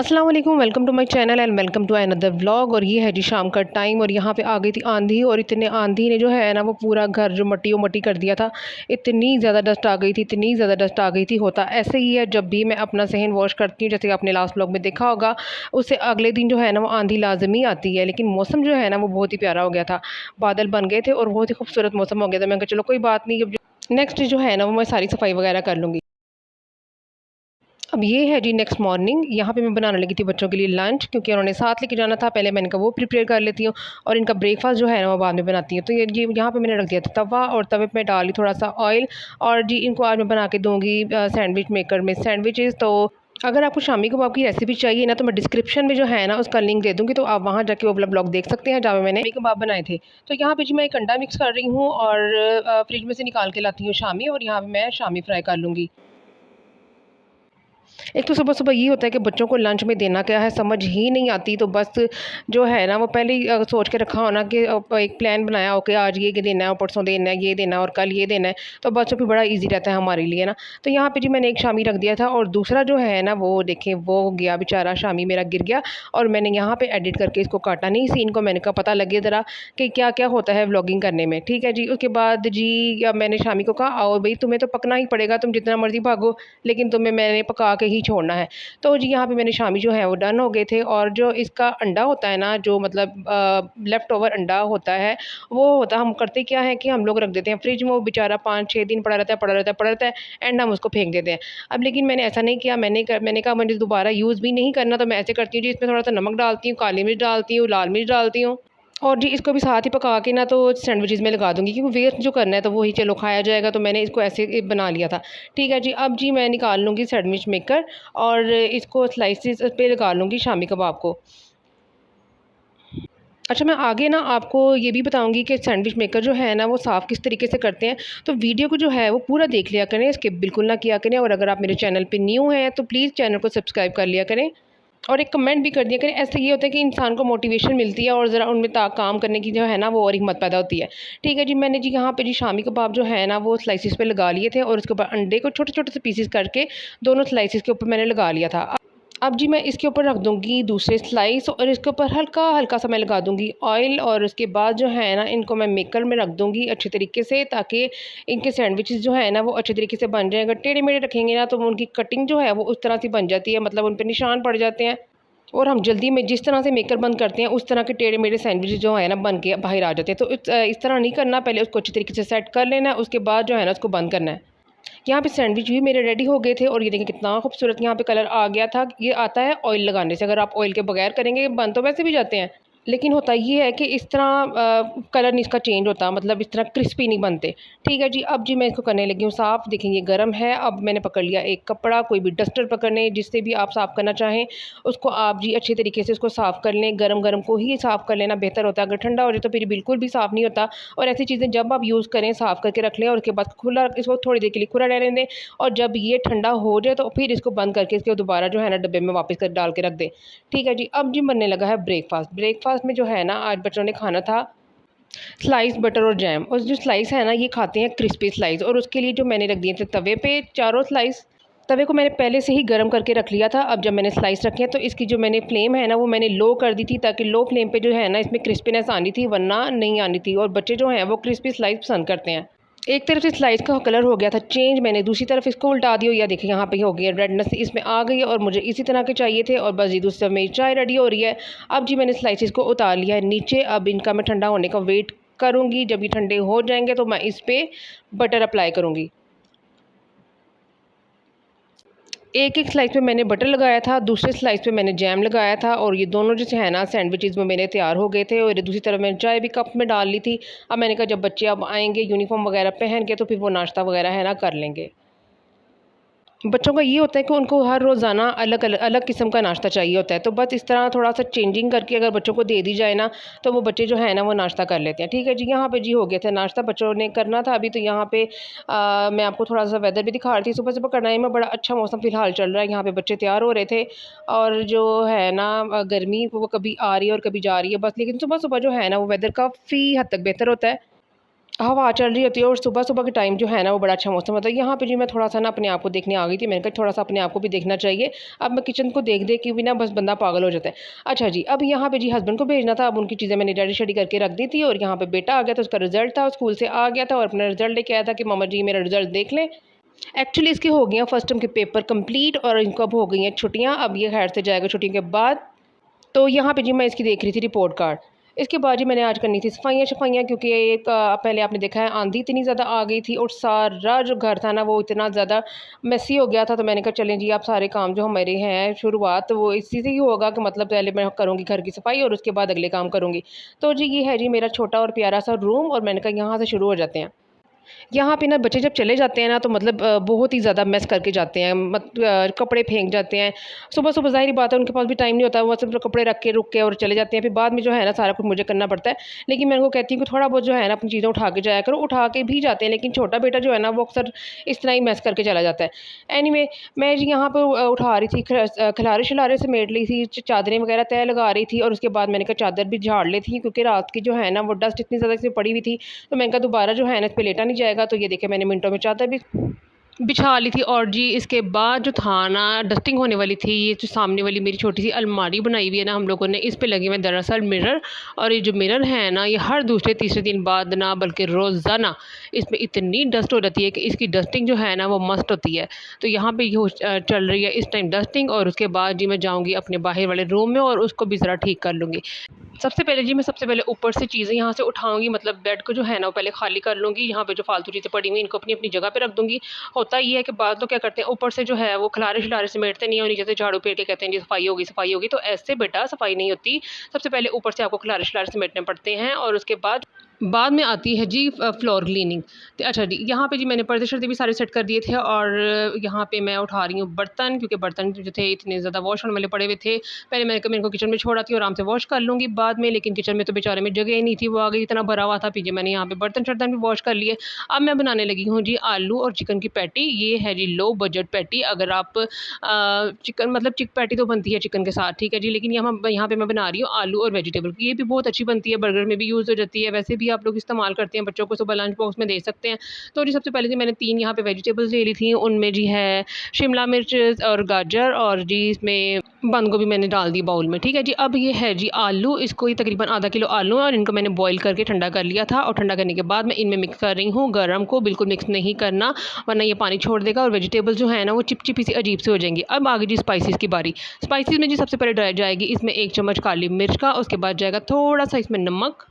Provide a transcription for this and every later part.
अस्सलाम वालेकुम, welcome to my channel and welcome to another vlog. और ये है जी शाम का टाइम और यहाँ पे आ गई थी आंधी और इतने आंधी ने जो है ना वो पूरा घर जो मट्टी मट्टी कर दिया था। इतनी ज़्यादा डस्ट आ गई थी, इतनी ज़्यादा डस्ट आ गई थी। होता ऐसे ही है जब भी मैं अपना सहन वॉश करती हूँ, जैसे कि आपने लास्ट व्लॉग में देखा होगा। उससे अगले दिन जो है ना वो आंधी लाजमी आती है, लेकिन मौसम जो है ना वो बहुत ही प्यारा हो गया था। बादल बन गए थे और बहुत ही खूबसूरत मौसम हो गया था। मैंने कहा चलो कोई बात नहीं, अब नेक्स्ट जो है ना वो मैं सारी सफाई वगैरह कर लूँगी। अब ये है जी नेक्स्ट मॉर्निंग। यहाँ पे मैं बनाने लगी थी बच्चों के लिए लंच, क्योंकि उन्होंने साथ लेके जाना था। पहले मैंने कहा वो प्रिपेयर कर लेती हूँ और इनका ब्रेकफास्ट जो है ना वो बाद में बनाती हूँ। तो ये यहाँ पे मैंने रख दिया था तवा और तवे पे मैं डाली थोड़ा सा ऑयल। और जी इनको आज मैं बना के दूँगी सैंडविच मेकर में सैंडविचेज़। तो अगर आपको शामी कबाब की रेसिपी चाहिए ना तो मैं डिस्क्रिप्शन में जो है ना उसका लिंक दे दूँगी, तो आप वहाँ जाके वो वाला ब्लॉग देख सकते हैं जहाँ पे मैंने शामी कबाब बनाए थे। तो यहाँ पे जी मैं एक अंडा मिक्स कर रही हूँ और फ्रिज में से निकाल के लाती हूँ शामी, और यहाँ पे मैं शामी फ्राई कर लूँगी। एक तो सुबह-सुबह ये होता है कि बच्चों को लंच में देना क्या है समझ ही नहीं आती, तो बस जो है ना वो पहले ही सोच के रखा हो ना कि एक प्लान बनाया हो कि आज ये देना है और परसों देना है, ये देना है और कल ये देना है, तो बच्चों पे बड़ा ईज़ी रहता है हमारे लिए ना। तो यहाँ पे जी मैंने एक शामी रख दिया था और दूसरा जो है ना वो देखें वो गया बेचारा, शामी मेरा गिर गया। और मैंने यहाँ पे एडिट करके इसको काटा नहीं सीन को, मैंने कहा पता लगे ज़रा कि क्या-क्या होता है व्लॉगिंग करने में, ठीक है जी। उसके बाद जी या मैंने शामी को कहा आओ भई तुम्हें तो पकना ही पड़ेगा, तुम जितना मर्ज़ी भागो, लेकिन तुम्हें मैंने पका के ही छोड़ना है। तो जी यहाँ पे मेरे शामी जो है वो डन हो गए थे। और जो इसका अंडा होता है ना, जो मतलब लेफ़्ट ओवर अंडा होता है, वो होता हम करते क्या है कि हम लोग रख देते हैं फ्रिज में, वो बेचारा 5-6 दिन पड़ा रहता है, पड़ा रहता है, पड़ा रहता है, एंड हम उसको फेंक देते हैं। अब लेकिन मैंने ऐसा नहीं किया, मैंने कहा मुझे दोबारा यूज़ भी नहीं करना, तो मैं ऐसे करती हूँ जी, इसमें थोड़ा-सा नमक डालती हूँ, काली मिर्च डालती हूँ, लाल मिर्च डालती हूँ और जी इसको भी साथ ही पका के ना तो सैंडविचेज़ में लगा दूँगी, क्योंकि वेस्ट जो करना है तो वही चलो खाया जाएगा, तो मैंने इसको ऐसे बना लिया था। ठीक है जी, अब जी मैं निकाल लूँगी सैंडविच मेकर और इसको स्लाइसेस पे लगा लूँगी शामी कबाब को। अच्छा, मैं आगे ना आपको ये भी बताऊँगी कि सैंडविच मेकर जो है ना वो साफ़ किस तरीके से करते हैं। तो वीडियो को जो है वो पूरा देख लिया करें, स्किप बिल्कुल ना किया करें। और अगर आप मेरे चैनल पे न्यू हैं तो प्लीज़ चैनल को सब्सक्राइब कर लिया करें और एक कमेंट भी कर दिया करें। ऐसे ये होता है कि इंसान को मोटिवेशन मिलती है और ज़रा उनमें ता काम करने की जो है ना वो और हिम्मत पैदा होती है। ठीक है जी, मैंने जी यहाँ पे जी शामी कबाब जो है ना वो स्लाइसेस पे लगा लिए थे और उसके बाद अंडे को छोटे-छोटे से पीसेस करके दोनों स्लाइसेस के ऊपर मैंने लगा लिया था। अब जी मैं इसके ऊपर रख दूँगी दूसरे स्लाइस और इसके ऊपर हल्का-हल्का सा मैं लगा दूँगी ऑयल, और उसके बाद जो है ना इनको मैं मेकर में रख दूँगी अच्छे तरीके से, ताकि इनके सैंडविचेज़ जो है ना वो अच्छे तरीके से बन जाएँ। अगर टेढ़े-मेढ़े रखेंगे ना तो वो उनकी कटिंग जो है वो उस तरह से बन जाती है, मतलब उन पे निशान पड़ जाते हैं। और हम जल्दी में जिस तरह से मेकर बंद करते हैं उस तरह के टेढ़े-मेढ़े सैंडविच जो है ना बन के बाहर आ जाते हैं। तो इस तरह नहीं करना, पहले उसको अच्छे तरीके से सेट कर लेना है, उसके बाद जो है ना उसको बंद करना है। यहाँ पे सैंडविच भी मेरे रेडी हो गए थे और ये देखिए कितना खूबसूरत यहाँ पे कलर आ गया था। ये आता है ऑयल लगाने से, अगर आप ऑयल के बगैर करेंगे बन तो वैसे भी जाते हैं, लेकिन होता ये है कि इस तरह कलर नहीं इसका चेंज होता, मतलब इस तरह क्रिस्पी नहीं बनते। ठीक है जी, अब जी मैं इसको करने लगी हूँ साफ़। देखें ये गर्म है। अब मैंने पकड़ लिया एक कपड़ा, कोई भी डस्टर पकड़ने जिससे भी आप साफ़ करना चाहें उसको आप जी अच्छे तरीके से उसको साफ़ कर लें। गरम-गरम को ही साफ़ कर लेना बेहतर होता है, अगर ठंडा हो जाए तो फिर बिल्कुल भी साफ़ नहीं होता। और ऐसी चीज़ें जब आप यूज़ करें साफ़ करके रख लें और उसके बाद खुला इसको थोड़ी देर के लिए खुला रहने दें, और जब ये ठंडा हो जाए तो फिर इसको बंद करके इसको दोबारा जो है ना डब्बे में वापस कर डाल के रख दें। ठीक है जी, अब जी बनने लगा है ब्रेकफ़ास्ट। ब्रेकफ़ास्ट में जो है ना आज बच्चों ने खाना था स्लाइस बटर और जैम, और जो स्लाइस है ना ये खाते हैं क्रिस्पी स्लाइस, और उसके लिए जो मैंने रख दिए थे तवे पे चारों स्लाइस। तवे को मैंने पहले से ही गर्म करके रख लिया था। अब जब मैंने स्लाइस रखे हैं तो इसकी जो मैंने फ्लेम है ना वो मैंने लो कर दी थी, ताकि लो फ्लेम पे जो है ना इसमें क्रिस्पीनेस आनी थी, वरना नहीं आनी थी। और बच्चे जो हैं वो क्रिस्पी स्लाइस पसंद करते हैं। एक तरफ से स्लाइस का कलर हो गया था चेंज, मैंने दूसरी तरफ इसको उल्टा दिया, या देखिए यहाँ पे हो गई है रेडनेस इसमें आ गई है, और मुझे इसी तरह के चाहिए थे। और बस जी दूसरी तरफ मेरी चाय रेडी हो रही है। अब जी मैंने स्लाइसेस को उतार लिया है नीचे। अब इनका मैं ठंडा होने का वेट करूँगी, जब ये ठंडे हो जाएंगे तो मैं इस पर बटर अप्लाई करूँगी। एक-एक स्लाइस पे मैंने बटर लगाया था, दूसरे स्लाइस पे मैंने जैम लगाया था, और ये दोनों जो है ना सैंडविचेज़ वो मेरे तैयार हो गए थे। और दूसरी तरफ मैंने चाय भी कप में डाल ली थी। अब मैंने कहा जब बच्चे अब आएँगे यूनिफ़ॉर्म वगैरह पहन के तो फिर वो नाश्ता वगैरह है ना कर लेंगे। बच्चों का ये होता है कि उनको हर रोज़ाना अलग किस्म का नाश्ता चाहिए होता है, तो बस इस तरह थोड़ा-सा चेंजिंग करके अगर बच्चों को दे दी जाए ना, तो वो बच्चे जो है ना वो नाश्ता कर लेते हैं। ठीक है जी, यहाँ पे जी हो गया था नाश्ता, बच्चों ने करना था अभी। तो यहाँ पे मैं आपको थोड़ा-सा वेदर भी दिखा रही थी। सुबह-सुबह कढ़ाई में बड़ा अच्छा मौसम फ़िलहाल चल रहा है, यहाँ पे बच्चे तैयार हो रहे थे। और जो है ना गर्मी वो कभी आ रही है और कभी जा रही है बस, लेकिन सुबह-सुबह जो है ना वो वेदर काफ़ी हद तक बेहतर होता है। हवा चल रही होती है और सुबह सुबह के टाइम जो है ना वो बड़ा अच्छा मौसम होता है। यहाँ पे जी मैं थोड़ा सा ना अपने आप को देखने आ गई थी। मैंने कहा थोड़ा सा अपने आप को भी देखना चाहिए। अब मैं किचन को देख देख के भी ना बस बंदा पागल हो जाता है। अच्छा जी, अब यहाँ पे जी हस्बैंड को भेजना था। अब उनकी चीज़ें मैंने रेडी शेडी करके रख दी थी और यहाँ पे बेटा आ गया था, उसका रिजल्ट था, स्कूल से आ गया था और अपना रिजल्ट लेके आया था कि मामा जी मेरा रिजल्ट देख लें। एक्चुअली इसके हो गई हैं फर्स्ट टर्म के पेपर कंप्लीट और इनको अब हो गई हैं छुट्टियाँ। अब ये खैर से जाएगा छुट्टियों के बाद। तो यहाँ पे जी मैं इसकी देख रही थी रिपोर्ट कार्ड। इसके बाद जी मैंने आज करनी थी सफाइयाँ क्योंकि एक पहले आपने देखा है आंधी इतनी ज़्यादा आ गई थी और सारा जो घर था ना वो इतना ज़्यादा मेसी हो गया था। तो मैंने कहा चलें जी आप सारे काम जो हमारे हैं शुरुआत वो इसी से ही होगा कि मतलब पहले मैं करूँगी घर की सफाई और उसके बाद अगले काम करूँगी। तो जी ये है जी मेरा छोटा और प्यारा सा रूम और मैंने कहा यहाँ से शुरू हो जाते हैं। यहाँ पे ना बच्चे जब चले जाते हैं ना तो मतलब बहुत ही ज़्यादा मेस करके जाते हैं, कपड़े फेंक जाते हैं। सुबह-सुबह ज़ाहिर-सी बात है उनके पास भी टाइम नहीं होता, वो सिर्फ़ कपड़े रख के रुक के और चले जाते हैं। फिर बाद में जो है ना सारा कुछ मुझे करना पड़ता है। लेकिन मैं उनको कहती हूँ कि थोड़ा बहुत जो है ना अपनी चीज़ें उठा के जाया करो, उठा के भी जाते हैं। लेकिन छोटा बेटा जो है ना वो अक्सर इस तरह ही मेस करके चला जाता है। एनीवे मैं जी यहाँ पे उठा रही थी, खिलारे-शिलारे समेट ली थी, चादरें वगैरह तह लगा रही थी और उसके बाद मैंने कहा चादर भी झाड़ लेती हूँ क्योंकि रात की जो है ना वो डस्ट इतनी ज़्यादा इसमें पड़ी हुई थी। तो मैंने कहा दोबारा जो है ना इस पे लेटा नहीं जाएगा। तो ये देखिए मैंने मिनटों में चादर भी बिछा ली थी और जी इसके बाद जो था ना डस्टिंग होने वाली थी। ये जो सामने वाली मेरी छोटी सी अलमारी बनाई हुई है ना हम लोगों ने, इस पे लगे हुए हैं दरअसल मिरर। और ये जो मिरर है ना ये हर दूसरे तीसरे दिन बाद ना बल्कि रोज़ाना इसमें इतनी डस्ट हो जाती है कि इसकी डस्टिंग जो है ना वो मस्त होती है। तो यहाँ पे ये चल रही है इस टाइम डस्टिंग और उसके बाद जी मैं जाऊँगी अपने बाहर वाले रूम में और उसको भी ज़रा ठीक कर लूँगी। सबसे पहले जी मैं सबसे पहले ऊपर से चीज़ें यहाँ से उठाऊँगी, मतलब बेड को जो है ना वो पहले खाली कर लूँगी। यहाँ पे जो फालतू चीज़ें पड़ी हुई इनको अपनी-अपनी जगह पे रख दूँगी। होता ये है कि बाद लोग क्या करते हैं ऊपर से जो है वो खिलारे-शिलारे समेटते नहीं हैं और नीचे से झाड़ू फेर के कहते हैं जी सफाई होगी। तो ऐसे बेटा सफाई नहीं होती। सबसे पहले ऊपर से आपको खिलारे-शिलारे समेटने पड़ते हैं और उसके बाद में आती है जी फ्लोर क्लीनिंग। तो अच्छा जी यहाँ पे जी मैंने पर्दे-शर्दे भी सारे सेट कर दिए थे और यहाँ पे मैं उठा रही हूँ बर्तन क्योंकि बर्तन जो थे इतने ज़्यादा वॉश होने वाले पड़े हुए थे। पहले मैंने कहा मैं इनको किचन में छोड़ आती हूँ, आराम से वॉश कर लूँगी बाद में, लेकिन किचन में तो बेचारे में जगह ही नहीं थी, वो आ गई इतना भरा हुआ था। फिर जी मैंने यहाँ पे बर्तन-शर्तन भी वॉश कर लिए। अब मैं बनाने लगी हूँ जी आलू और चिकन की पैटी। ये है जी लो बजट पैटी। अगर आप चिकन मतलब पैटी तो बनती है चिकन के साथ, ठीक है जी, लेकिन यहाँ पे मैं बना रही हूँ आलू और वेजिटेबल की। ये भी बहुत अच्छी बनती है, बर्गर में भी यूज़ हो जाती है, वैसे भी आप लोग इस्तेमाल करते हैं, बच्चों को सुबह लंच बॉक्स में दे सकते हैं। तो जी सबसे पहले जी मैंने 3 यहाँ पे वेजिटेबल्स ले ली थी, उनमें जी है शिमला मिर्च और गाजर और जी इसमें बंद गोभी मैंने डाल दी बाउल में, ठीक है जी। अब ये है जी आलू, इसको ये तकरीबन आधा किलो आलू है और इनको मैंने बॉईल करके ठंडा कर लिया था और ठंडा करने के बाद मैं इनमें मिक्स कर रही हूँ। गरम को बिल्कुल मिक्स नहीं करना वरना ये पानी छोड़ देगा और वेजिटेबल्स जो है ना वो चिपचिपी सी अजीब से हो जाएंगी। अब आ गई जी स्पाइसेस की बारी। स्पाइसेस में जी सबसे पहले डाल जाएगी इसमें 1 चम्मच काली मिर्च का, उसके बाद जाएगा थोड़ा सा इसमें नमक।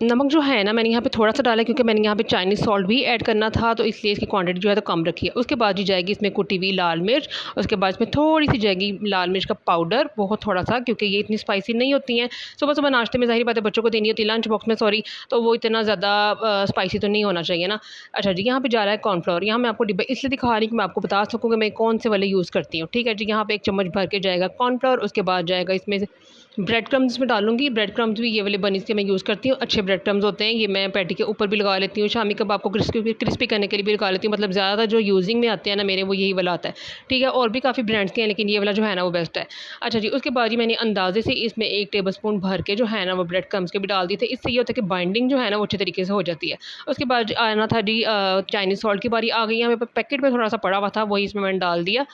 नमक जो है ना मैंने यहाँ पे थोड़ा-सा डाला है क्योंकि मैंने यहाँ पे चाइनीज़ सॉल्ट भी ऐड करना था, तो इसलिए इसकी क्वांटिटी जो है तो कम रखी है। उसके बाद जी जाएगी इसमें कुटी हुई लाल मिर्च, उसके बाद इसमें थोड़ी-सी जाएगी लाल मिर्च का पाउडर, बहुत थोड़ा-सा क्योंकि ये इतनी स्पाइसी नहीं होती हैं। सुबह-सुबह नाश्ते में ज़ाहिर बात है बच्चों को देनी होती है लंच बॉक्स में, सॉरी, तो वो इतना ज़्यादा स्पाइसी तो नहीं होना चाहिए ना। अच्छा जी, यहाँ पे जा रहा है कॉर्नफ्लोर। यहाँ मैं आपको डिब्बा इसलिए दिखा रही हूँ कि मैं आपको बता सकूँ कि मैं कौन से वाले यूज़ करती हूँ, ठीक है जी। यहाँ पे 1 चम्मच भर के जाएगा कॉर्नफ्लोर, उसके बाद जाएगा इसमें से ब्रेड क्रम्स में डालूँगी। ब्रेड क्रम्स भी ये वाले बनीज़ के मैं यूज़ करती हूँ, अच्छे ब्रेड क्रम्स होते हैं। ये मैं पैटी के ऊपर भी लगा लेती हूँ, शामी कबाब को क्रिस्पी करने के लिए भी लगा लेती हूँ। मतलब ज़्यादा जो यूजिंग में आते हैं ना मेरे वो यही वाला आता है, ठीक है। और भी काफ़ी ब्रांड्स के हैं लेकिन ये वाला जो है ना वो बेस्ट है। अच्छा जी, उसके बाद जी मैंने अंदाज़े से इसमें 1 टेबलस्पून भर के जो है ना वो ब्रेड क्रम्स के भी डाल दिए थे। इससे ये होता है कि बाइंडिंग जो है ना वो अच्छे तरीके से हो जाती है। उसके बाद आना था जी चाइनीज़ सॉल्ट की बारी आ गई है। मेरे पैकेट में थोड़ा-सा पड़ा हुआ था, वही इसमें मैंने डाल दिया।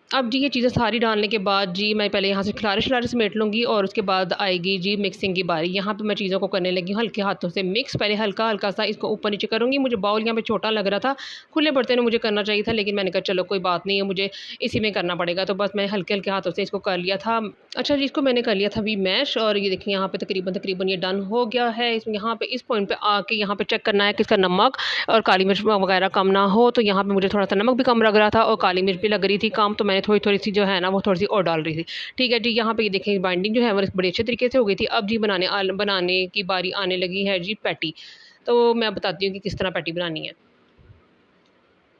अब जी ये चीज़ें सारी डालने के बाद जी मैं पहले यहाँ से खिलारे-शिलारे समेट लूँगी और उसके बाद आएगी जी मिक्सिंग की बारी। यहाँ पे मैं चीज़ों को करने लगी हूँ हल्के हाथों से मिक्स। पहले हल्का-हल्का सा इसको ऊपर-नीचे करूँगी। मुझे बाउल यहाँ पे छोटा लग रहा था, खुले बर्तन में मुझे करना चाहिए था, लेकिन मैंने कहा चलो कोई बात नहीं है, मुझे इसी में करना पड़ेगा। तो बस मैं हल्के-हल्के हाथों से इसको कर लिया था। अच्छा जी, इसको मैंने कर लिया था अभी मैश और ये देखिए यहाँ पे तकरीबन ये डन हो गया है। यहाँ पे इस पॉइंट पे आके यहाँ पे चेक करना है कि इसका नमक और काली मिर्च वगैरह कम ना हो। तो यहाँ पे मुझे थोड़ा-सा नमक भी कम लग रहा था और काली मिर्च भी लग रही थी कम, तो मैंने थोड़ी-थोड़ी सी जो है ना वो थोड़ी-सी और डाल रही थी। ठीक है जी, यहाँ पे ये देखें बाइंडिंग जो है वो बड़े अच्छे तरीके से हो गई थी। अब जी बनाने की बारी आने लगी है जी पैटी। तो मैं बताती हूँ कि किस तरह पैटी बनानी है।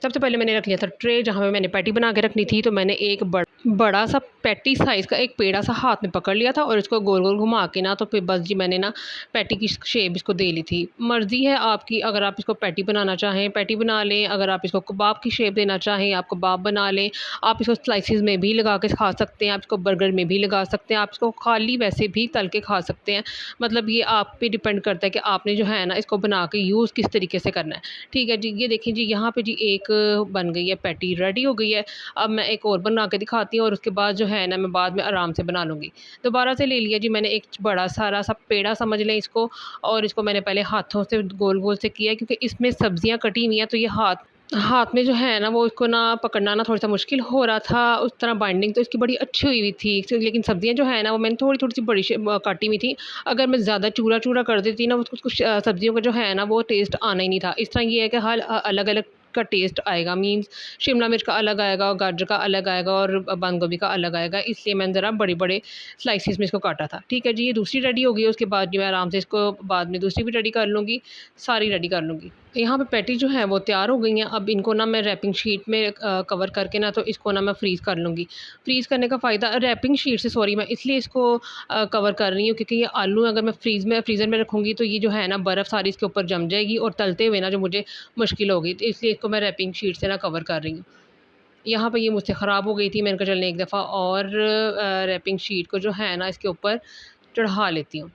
सबसे पहले मैंने रख लिया था ट्रे जहाँ पे मैंने पैटी बना के रखनी थी। तो मैंने एक बड़ा सा पैटी साइज़ का एक पेड़ा सा हाथ में पकड़ लिया था और इसको गोल गोल घुमा के ना, तो फिर बस जी मैंने ना पैटी की शेप इसको दे ली थी। मर्ज़ी है आपकी, अगर आप इसको पैटी बनाना चाहें पैटी बना लें, अगर आप इसको कबाब की शेप देना चाहें आप कबाब बना लें। आप इसको स्लाइसिस में भी लगा के खा सकते हैं, आप इसको बर्गर में भी लगा सकते हैं, आप इसको खाली वैसे भी तल के खा सकते हैं। मतलब ये आप पे डिपेंड करता है कि आपने जो है ना इसको बना के यूज़ किस तरीके से करना है। ठीक है जी, ये देखिए जी, यहाँ पे जी एक बन गई है पैटी, रेडी हो गई है। अब मैं एक और बना के दिखाती हूँ और उसके बाद जो है ना मैं बाद में आराम से बना लूँगी। दोबारा से ले लिया जी मैंने एक बड़ा सारा सा पेड़ा समझ लें इसको, और इसको मैंने पहले हाथों से गोल-गोल से किया, क्योंकि इसमें सब्जियाँ कटी हुई हैं तो ये हाथ में जो है ना वो इसको ना पकड़ना ना थोड़ा-सा मुश्किल हो रहा था। उस तरह बाइंडिंग तो इसकी बड़ी अच्छी हुई हुई थी, लेकिन सब्जियाँ जो है ना वो मैंने थोड़ी-थोड़ी सी बड़ी काटी हुई थी। अगर मैं ज़्यादा चूरा-चूरा कर देती ना उसको, सब्जियों का जो है ना वो टेस्ट आना ही नहीं था। इस तरह ये है कि हर अलग-अलग का टेस्ट आएगा, मीन्स शिमला मिर्च का अलग आएगा और गाजर का अलग आएगा और बंद गोभी का अलग आएगा, इसलिए मैंने ज़रा बड़े-बड़े स्लाइसेस में इसको काटा था। ठीक है जी, ये दूसरी रेडी हो गई है। उसके बाद जो मैं आराम से इसको बाद में दूसरी भी रेडी कर लूँगी, सारी रेडी कर लूँगी। यहाँ पे पैटी जो है वो तैयार हो गई हैं। अब इनको ना मैं रैपिंग शीट में कवर करके ना, तो इसको ना मैं फ्रीज़ कर लूँगी। फ्रीज़ करने का फ़ायदा, रैपिंग शीट से सॉरी, मैं इसलिए इसको कवर कर रही हूँ क्योंकि ये आलू अगर मैं फ्रीज़र में रखूँगी तो ये जो है ना बर्फ़ सारी इसके ऊपर जम जाएगी और तलते हुए ना जो मुझे मुश्किल होगी, तो इसलिए इसको मैं रैपिंग शीट से ना कवर कर रही हूँ। यहाँ पे ये मुझसे ख़राब हो गई थी, मैंने कहा चलने एक दफ़ा और रैपिंग शीट को जो है ना इसके ऊपर चढ़ा लेती हूँ।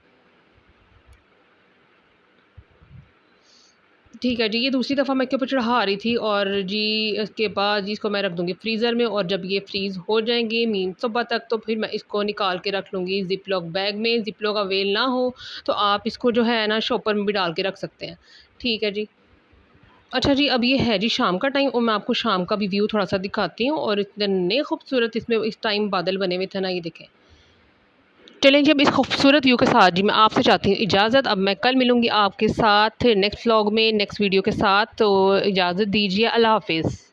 ठीक है जी, ये दूसरी दफ़ा मैं इसके ऊपर चढ़ा रही थी और जी इसके बाद जी इसको मैं रख दूँगी फ्रीज़र में, और जब ये फ्रीज़ हो जाएँगे मीन सुबह तक, तो फिर मैं इसको निकाल के रख लूँगी ज़िप-लॉक बैग में। ज़िप-लॉक अवेल ना हो तो आप इसको जो है ना शॉपर में भी डाल के रख सकते हैं। ठीक है जी। अच्छा जी, अब ये है जी शाम का टाइम और मैं आपको शाम का भी व्यू थोड़ा-सा दिखाती हूँ, और इतने खूबसूरत इसमें इस टाइम बादल बने हुए थे ना, ये देखें। चलें जी, अब इस खूबसूरत व्यू के साथ जी मैं आपसे चाहती हूँ इजाज़त। अब मैं कल मिलूँगी आपके साथ नेक्स्ट व्लॉग में, नेक्स्ट वीडियो के साथ, तो इजाज़त दीजिए। अल्लाह हाफ़िज़।